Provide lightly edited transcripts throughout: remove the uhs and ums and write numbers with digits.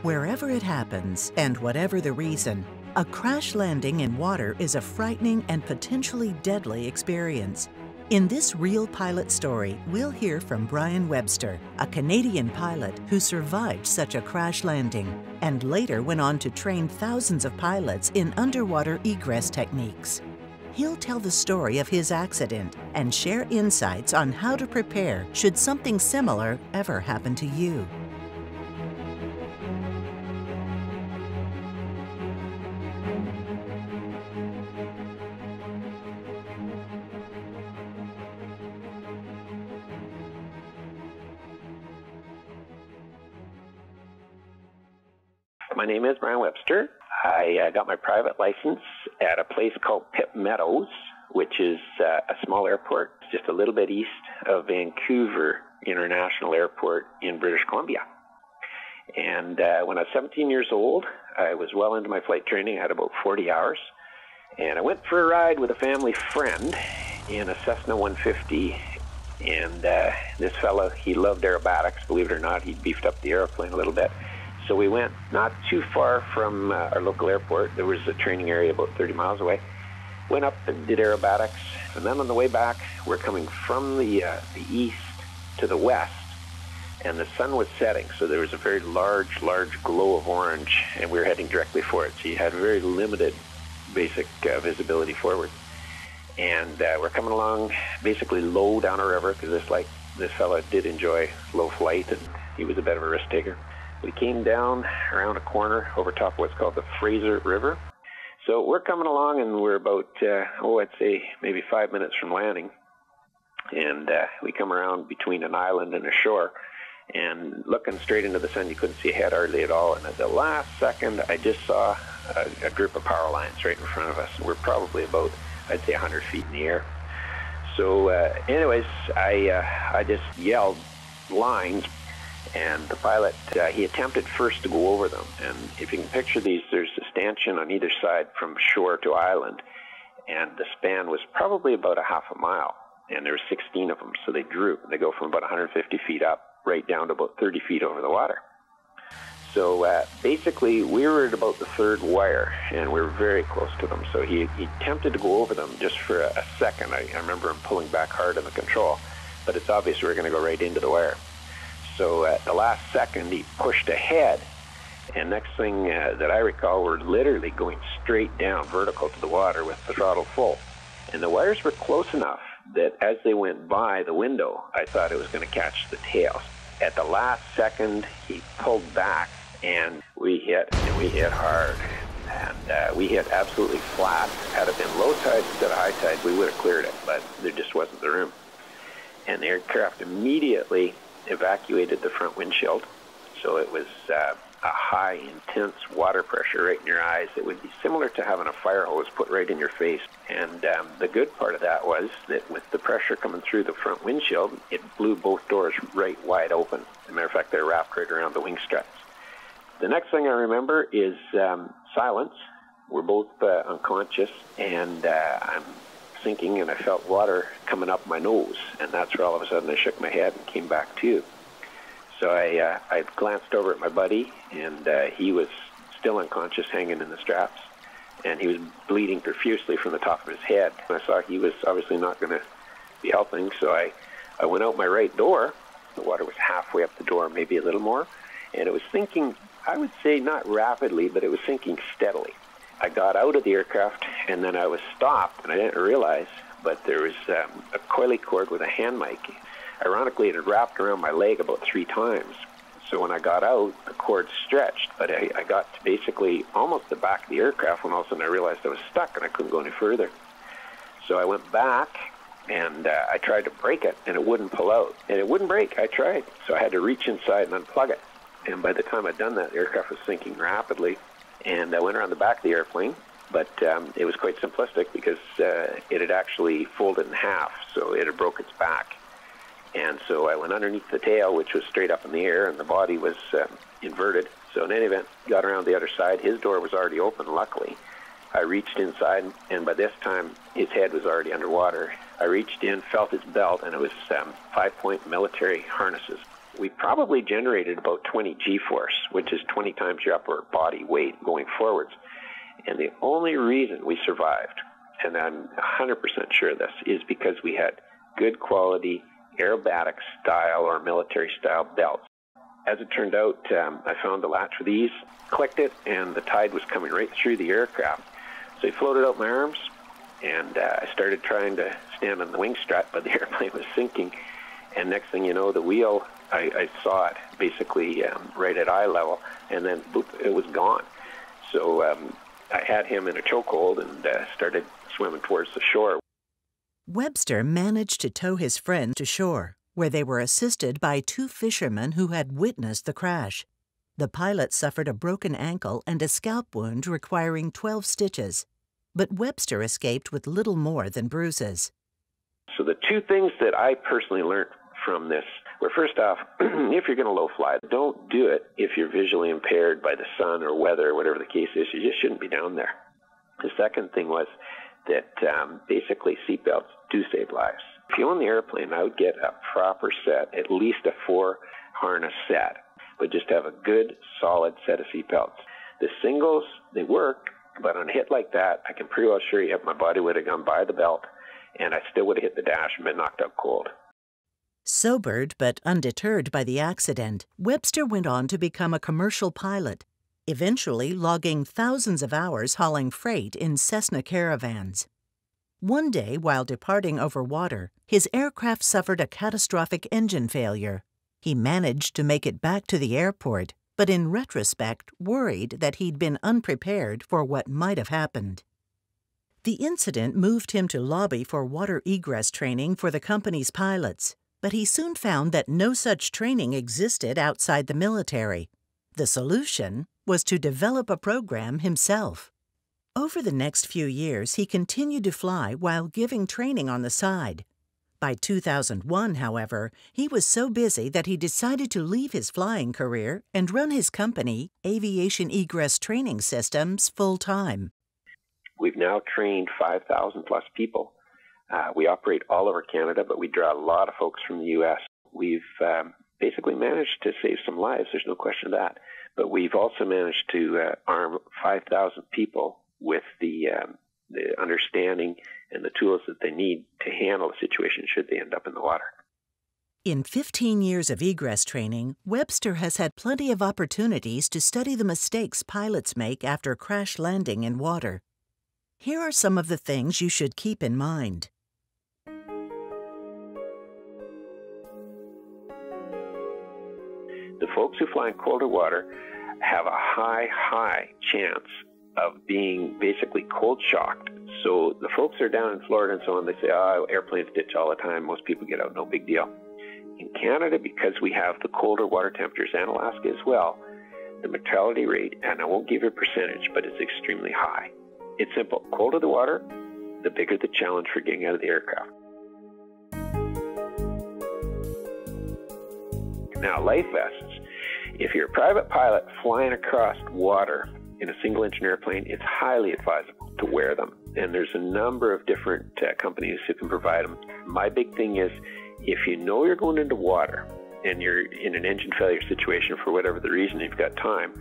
Wherever it happens, and whatever the reason, a crash landing in water is a frightening and potentially deadly experience. In this real pilot story, we'll hear from Brian Webster, a Canadian pilot who survived such a crash landing and later went on to train thousands of pilots in underwater egress techniques. He'll tell the story of his accident and share insights on how to prepare should something similar ever happen to you. My name is Brian Webster. I got my private license at a place called Pitt Meadows, which is a small airport just a little bit east of Vancouver International Airport in British Columbia. And when I was 17 years old, I was well into my flight training. I had about 40 hours. And I went for a ride with a family friend in a Cessna 150. And this fellow, he loved aerobatics. Believe it or not, he beefed up the airplane a little bit. So we went not too far from our local airport. There was a training area about 30 miles away. Went up and did aerobatics. And then on the way back, we're coming from the east to the west. And the sun was setting, so there was a very large glow of orange. And we were heading directly for it. So you had very limited basic visibility forward. And we're coming along basically low down a river, because this fella did enjoy low flight, and he was a bit of a risk taker. We came down around a corner over top of what's called the Fraser River. So we're coming along, and we're about, I'd say maybe 5 minutes from landing. And we come around between an island and a shore, and looking straight into the sun, you couldn't see ahead hardly at all. And at the last second, I just saw a group of power lines right in front of us. We're probably about, I'd say, 100 feet in the air. So anyways, I just yelled lines. And the pilot, he attempted first to go over them. And if you can picture these, there's a stanchion on either side from shore to island. And the span was probably about a half a mile. And there were 16 of them, so they droop. They go from about 150 feet up right down to about 30 feet over the water. So basically, we were at about the third wire, and we were very close to them. So he attempted to go over them just for a second. I remember him pulling back hard on the control. But it's obvious we were going to go right into the wire. So at the last second, he pushed ahead, and next thing that I recall, we're literally going straight down vertical to the water with the throttle full. And the wires were close enough that as they went by the window, I thought it was going to catch the tail. At the last second, he pulled back, and we hit hard. And we hit absolutely flat. Had it been low tide instead of high tide, we would have cleared it, but there just wasn't the room. And the aircraft immediately evacuated the front windshield. So it was a high, intense water pressure right in your eyes. It would be similar to having a fire hose put right in your face. And the good part of that was that with the pressure coming through the front windshield, it blew both doors right wide open. As a matter of fact, they're wrapped right around the wing struts. The next thing I remember is silence. We're both unconscious, and I'm sinking, and I felt water coming up my nose, and that's where all of a sudden I shook my head and came back to. So I glanced over at my buddy, and he was still unconscious, hanging in the straps, and he was bleeding profusely from the top of his head. I saw he was obviously not going to be helping, so I went out my right door. The water was halfway up the door, maybe a little more, and it was sinking, I would say not rapidly, but it was sinking steadily. I got out of the aircraft, and then I was stopped, and I didn't realize, but there was a coily cord with a hand mic. Ironically, it had wrapped around my leg about 3 times. So when I got out, the cord stretched, but I got to basically almost the back of the aircraft when all of a sudden I realized I was stuck and I couldn't go any further. So I went back, and I tried to break it, and it wouldn't pull out. And it wouldn't break. I tried. So I had to reach inside and unplug it. And by the time I'd done that, the aircraft was sinking rapidly. And I went around the back of the airplane, but it was quite simplistic because it had actually folded in half, so it had broke its back. And so I went underneath the tail, which was straight up in the air, and the body was inverted. So in any event, got around the other side. His door was already open, luckily. I reached inside, and by this time, his head was already underwater. I reached in, felt his belt, and it was 5-point military harnesses. we probably generated about 20 G-force, which is 20 times your upper body weight going forwards. And the only reason we survived, and I'm 100% sure of this, is because we had good quality aerobatic style or military style belts. As it turned out, I found the latch for these, clicked it, and the tide was coming right through the aircraft. So I floated out my arms, and I started trying to stand on the wing strut, but the airplane was sinking. And next thing you know, the wheel, I saw it basically right at eye level, and then boop, it was gone. So I had him in a chokehold and started swimming towards the shore. Webster managed to tow his friend to shore, where they were assisted by 2 fishermen who had witnessed the crash. The pilot suffered a broken ankle and a scalp wound requiring 12 stitches, but Webster escaped with little more than bruises. So the 2 things that I personally learned from this were, first off, if you're going to low fly, don't do it if you're visually impaired by the sun or weather, whatever the case is. You just shouldn't be down there. The second thing was that basically seatbelts do save lives. If you own the airplane, I would get a proper set, at least a 4-harness set, but just have a good, solid set of seatbelts. The singles, they work, but on a hit like that, I can pretty well assure you my body would have gone by the belt, and I still would have hit the dash and been knocked out cold. Sobered but undeterred by the accident, Webster went on to become a commercial pilot, eventually logging thousands of hours hauling freight in Cessna caravans. One day, while departing over water, his aircraft suffered a catastrophic engine failure. He managed to make it back to the airport, but in retrospect worried that he'd been unprepared for what might have happened. The incident moved him to lobby for water egress training for the company's pilots, but he soon found that no such training existed outside the military. The solution was to develop a program himself. Over the next few years, he continued to fly while giving training on the side. By 2001, however, he was so busy that he decided to leave his flying career and run his company, Aviation Egress Training Systems, full-time. We've now trained 5,000 plus people. We operate all over Canada, but we draw a lot of folks from the U.S. We've basically managed to save some lives, there's no question of that. But we've also managed to arm 5,000 people with the understanding and the tools that they need to handle a situation should they end up in the water. In 15 years of egress training, Webster has had plenty of opportunities to study the mistakes pilots make after crash landing in water. Here are some of the things you should keep in mind. The folks who fly in colder water have a high chance of being basically cold shocked. So the folks that are down in Florida and so on, they say, oh, airplanes ditch all the time. Most people get out, no big deal. In Canada, because we have the colder water temperatures, and Alaska as well, the mortality rate, and I won't give you a percentage, but it's extremely high. It's simple. Colder the water, the bigger the challenge for getting out of the aircraft. Now, life vests. If you're a private pilot flying across water in a single-engine airplane, it's highly advisable to wear them. And there's a number of different companies who can provide them. My big thing is, if you know you're going into water and you're in an engine failure situation for whatever the reason, you've got time,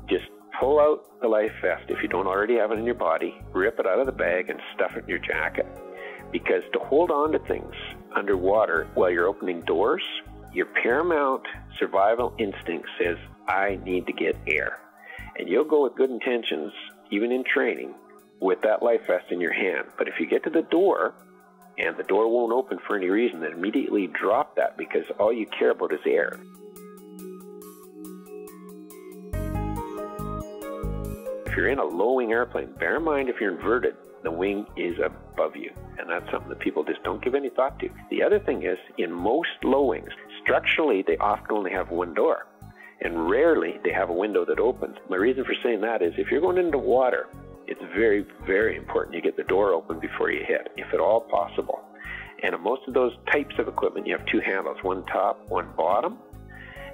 just pull out the life vest if you don't already have it in your body, rip it out of the bag and stuff it in your jacket. Because to hold on to things underwater while you're opening doors, your paramount survival instinct says, I need to get air. And you'll go with good intentions, even in training, with that life vest in your hand. But if you get to the door and the door won't open for any reason, then immediately drop that, because all you care about is air. If you're in a low-wing airplane, bear in mind if you're inverted, the wing is above you. And that's something that people just don't give any thought to. The other thing is, in most low wings, structurally, they often only have one door. And rarely they have a window that opens. My reason for saying that is if you're going into water, it's very, very important you get the door open before you hit, if at all possible. And in most of those types of equipment, you have 2 handles, one top, one bottom.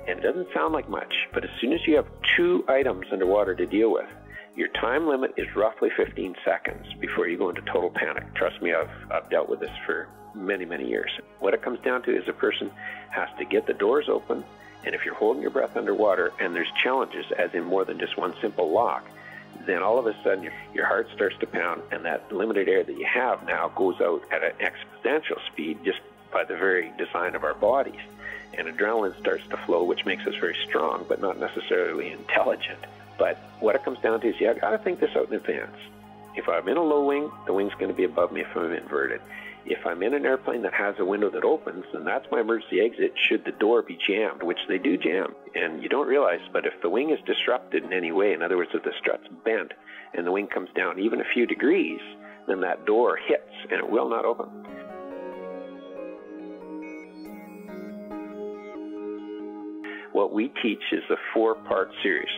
And it doesn't sound like much, but as soon as you have 2 items underwater to deal with, your time limit is roughly 15 seconds before you go into total panic. Trust me, I've dealt with this for many, many years. What it comes down to is a person has to get the doors open, and if you're holding your breath underwater and there's challenges, as in more than just one simple lock, then all of a sudden your heart starts to pound, and that limited air that you have now goes out at an exponential speed just by the very design of our bodies. And adrenaline starts to flow, which makes us very strong, but not necessarily intelligent. But what it comes down to is you got to think this out in advance. If I'm in a low wing, the wing's going to be above me if I'm inverted. If I'm in an airplane that has a window that opens, then that's my emergency exit should the door be jammed, which they do jam. And you don't realize, but if the wing is disrupted in any way, in other words, if the strut's bent and the wing comes down even a few degrees, then that door hits and it will not open. What we teach is a 4-part series.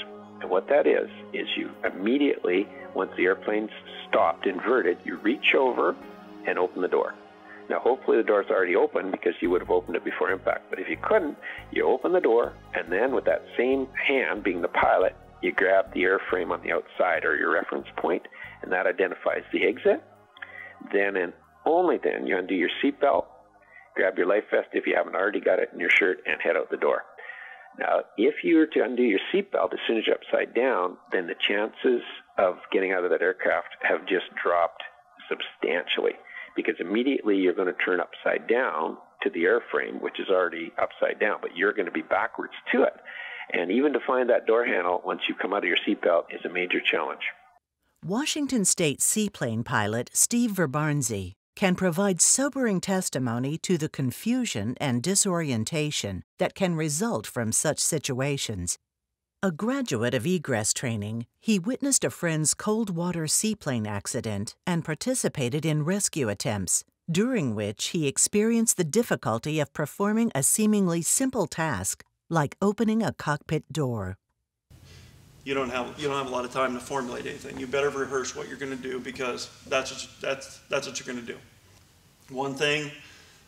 And what that is you immediately, once the airplane's stopped, inverted, you reach over and open the door. Now, hopefully the door's already open because you would have opened it before impact. But if you couldn't, you open the door, and then with that same hand, being the pilot, you grab the airframe on the outside or your reference point, and that identifies the exit. Then and only then you undo your seatbelt, grab your life vest if you haven't already got it in your shirt, and head out the door. Now, if you were to undo your seatbelt as soon as you're upside down, then the chances of getting out of that aircraft have just dropped substantially, because immediately you're going to turn upside down to the airframe, which is already upside down, but you're going to be backwards to it. And even to find that door handle once you come out of your seatbelt is a major challenge. Washington State seaplane pilot Steve Verbarnzi can provide sobering testimony to the confusion and disorientation that can result from such situations. A graduate of egress training, he witnessed a friend's cold water seaplane accident and participated in rescue attempts, during which he experienced the difficulty of performing a seemingly simple task like opening a cockpit door. You don't have a lot of time to formulate anything. You better rehearse what you're going to do, because that's what you're going to do. One thing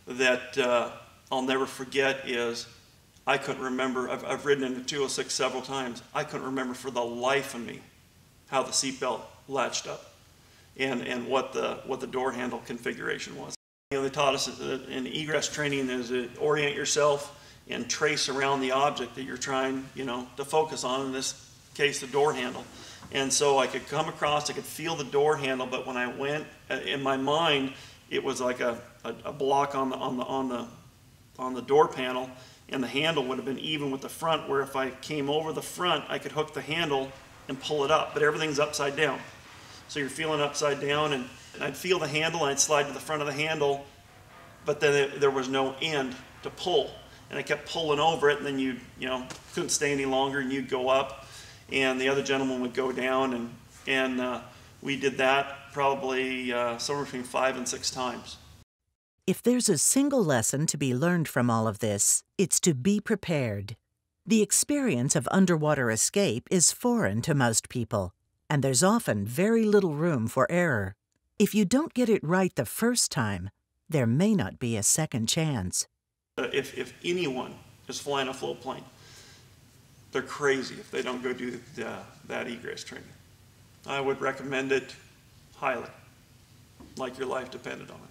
that I'll never forget is I couldn't remember. I've ridden into 206 several times. I couldn't remember for the life of me how the seatbelt latched up and what the door handle configuration was. They taught us in egress training is to orient yourself and trace around the object that you're trying to focus on. In this case, the door handle. And so I could come across, I could feel the door handle, but when I went in my mind, it was like a block on the door panel, and the handle would have been even with the front, where if I came over the front, I could hook the handle and pull it up, but everything's upside down. So you're feeling upside down, and I'd feel the handle, and I'd slide to the front of the handle, but then there was no end to pull. And I kept pulling over it, and then you couldn't stay any longer, and you'd go up, and the other gentleman would go down, and we did that probably somewhere between 5 and 6 times. If there's a single lesson to be learned from all of this, it's to be prepared. The experience of underwater escape is foreign to most people, and there's often very little room for error. If you don't get it right the first time, there may not be a second chance. If anyone is flying a float plane, they're crazy if they don't go do that egress training. I would recommend it highly, like your life depended on it.